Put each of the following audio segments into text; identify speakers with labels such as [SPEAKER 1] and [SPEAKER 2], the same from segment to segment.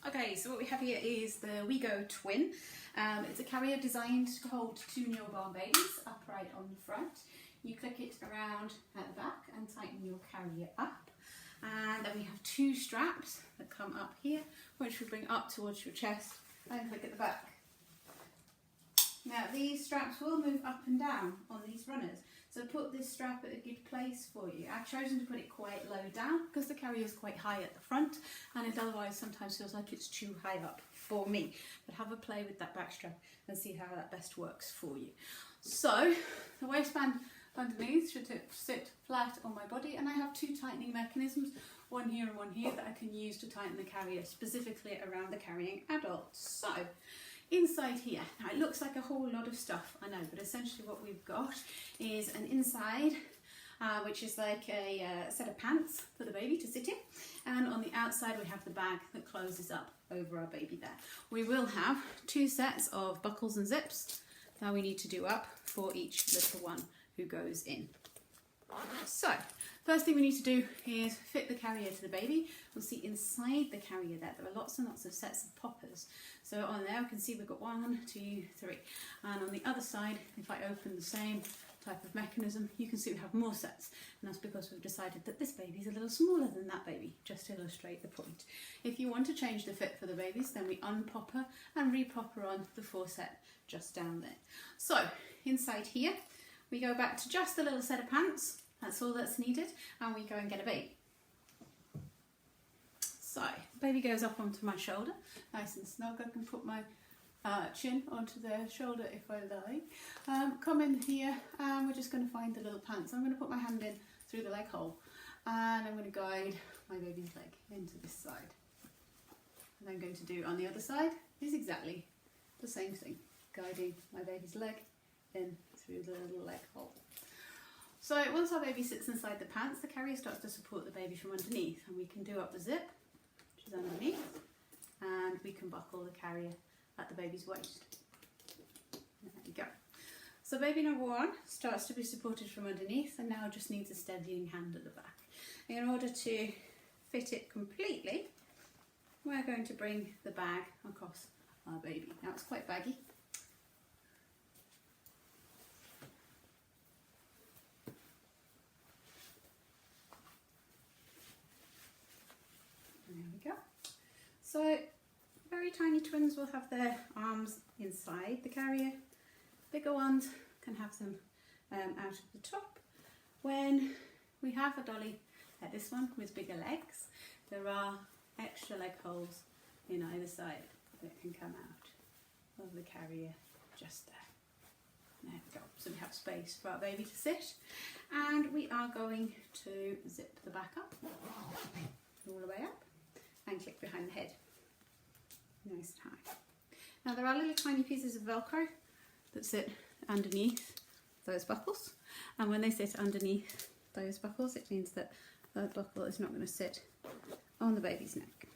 [SPEAKER 1] Okay, so what we have here is the WeeGo Twin. It's a carrier designed to hold two newborn babies upright on the front. You click it around at the back and tighten your carrier up. And then we have two straps that come up here, which we bring up towards your chest and click at the back. Now these straps will move up and down on these runners, so put this strap at a good place for you. I've chosen to put it quite low down because the carrier is quite high at the front and it otherwise sometimes feels like it's too high up for me. But have a play with that back strap and see how that best works for you. So the waistband underneath should sit flat on my body, and I have two tightening mechanisms, one here and one here, that I can use to tighten the carrier specifically around the carrying adult. So inside here, now it looks like a whole lot of stuff, I know, but essentially what we've got is an inside which is like a set of pants for the baby to sit in, and on the outside we have the bag that closes up over our baby there. We will have two sets of buckles and zips that we need to do up for each little one who goes in. So first thing we need to do is fit the carrier to the baby. We'll see inside the carrier there are lots and lots of sets of poppers. So on there we can see we've got 1, 2, 3, and on the other side, if I open the same type of mechanism, you can see we have more sets, and that's because we've decided that this baby is a little smaller than that baby, just to illustrate the point. If you want to change the fit for the babies, then we unpop her and repop her on the 4 set just down there. So inside here we go back to just the little set of pants, that's all that's needed, and we go and get a baby. So baby goes up onto my shoulder, nice and snug. I can put my chin onto their shoulder if I like. Come in here and we're just going to find the little pants. I'm going to put my hand in through the leg hole and I'm going to guide my baby's leg into this side. And I'm going to do on the other side is exactly the same thing, guiding my baby's leg in through the little leg hole. So once our baby sits inside the pants, the carrier starts to support the baby from underneath, and we can do up the zip, which is underneath, and we can buckle the carrier at the baby's waist. There we go. So baby number 1 starts to be supported from underneath and now just needs a steadying hand at the back. In order to fit it completely, we're going to bring the bag across our baby. Now it's quite baggy. There we go. So very tiny twins will have their arms inside the carrier. Bigger ones can have them out of the top. When we have a dolly like this one with bigger legs, there are extra leg holes in either side that can come out of the carrier just there. There we go. So we have space for our baby to sit, and we are going to zip the back up, all the way up, and click behind the head. Nice and high. Now there are little tiny pieces of Velcro that sit underneath those buckles, and when they sit underneath those buckles, it means that the buckle is not going to sit on the baby's neck.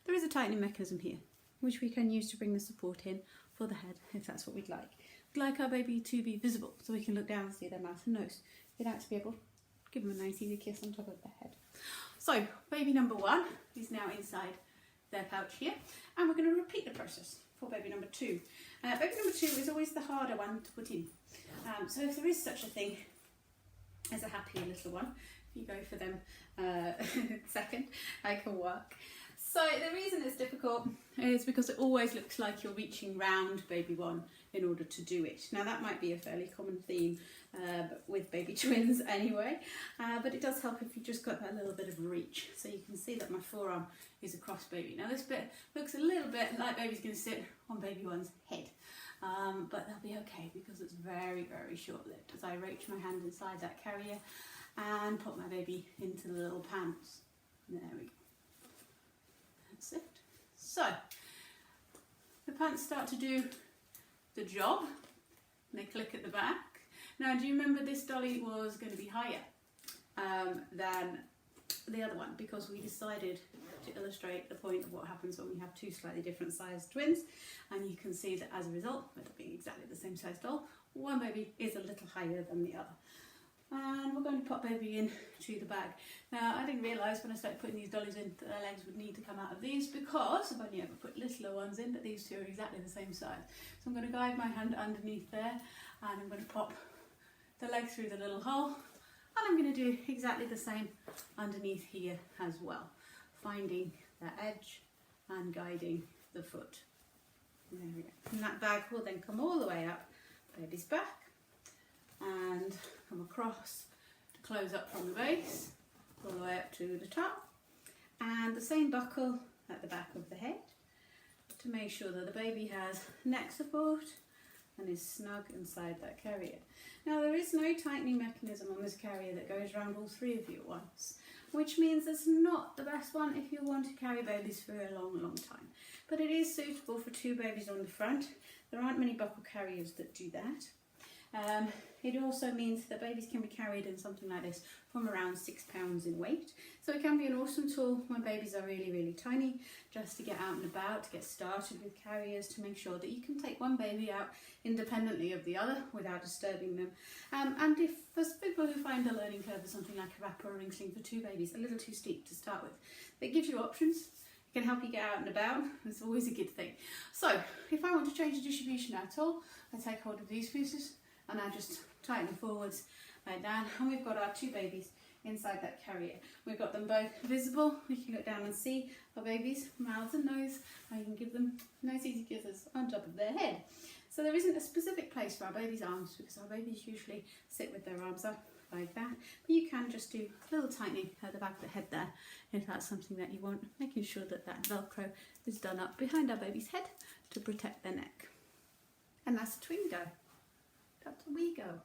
[SPEAKER 1] There is a tightening mechanism here which we can use to bring the support in for the head if that's what we'd like. We'd like our baby to be visible so we can look down and see their mouth and nose. We'd like to be able to give them a nice easy kiss on top of their head. So baby number 1 is now inside their pouch here, and we're going to repeat the process for baby number 2. Baby number 2 is always the harder one to put in. So if there is such a thing as a happier little one, if you go for them second, I can work. So the reason it's difficult is because it always looks like you're reaching round baby 1 in order to do it. Now that might be a fairly common theme with baby twins anyway, but it does help if you've just got that little bit of reach. So you can see that my forearm is across baby. Now this bit looks a little bit like baby's going to sit on baby 1's head, but they'll be okay because it's very, very short-lived as I reach my hand inside that carrier and put my baby into the little pants. There we go. That's it. So the pants start to do the job, and they click at the back. Now do you remember this dolly was going to be higher than the other one because we decided to illustrate the point of what happens when we have two slightly different sized twins, and you can see that as a result, with it being exactly the same size doll, one baby is a little higher than the other. And we're going to pop baby into the bag. Now, I didn't realise when I started putting these dollies in that their legs would need to come out of these, because I've only ever put littler ones in, but these two are exactly the same size. So I'm going to guide my hand underneath there, and I'm going to pop the leg through the little hole, and I'm going to do exactly the same underneath here as well, finding the edge and guiding the foot. There we go. And that bag will then come all the way up baby's back and come across to close up from the base all the way up to the top, and the same buckle at the back of the head to make sure that the baby has neck support and is snug inside that carrier. Now, there is no tightening mechanism on this carrier that goes around all three of you at once, which means it's not the best one if you want to carry babies for a long time, but it is suitable for 2 babies on the front. There aren't many buckle carriers that do that. It also means that babies can be carried in something like this from around 6 pounds in weight. So it can be an awesome tool when babies are really tiny, just to get out and about, to get started with carriers, to make sure that you can take one baby out independently of the other without disturbing them. And if there's people who find the learning curve of something like a wrapper or ring sling for 2 babies a little too steep to start with, it gives you options. It can help you get out and about. It's always a good thing. So if I want to change the distribution at all, I take hold of these pieces and I just tighten forwards like that, and we've got our 2 babies inside that carrier. We've got them both visible. We can look down and see our babies' mouths and nose, and you can give them nice easy kisses on top of their head. So there isn't a specific place for our babies' arms, because our babies usually sit with their arms up like that, but you can just do a little tightening at the back of the head there if that's something that you want, making sure that that velcro is done up behind our baby's head to protect their neck. And that's a twin go. That's a WeeGo.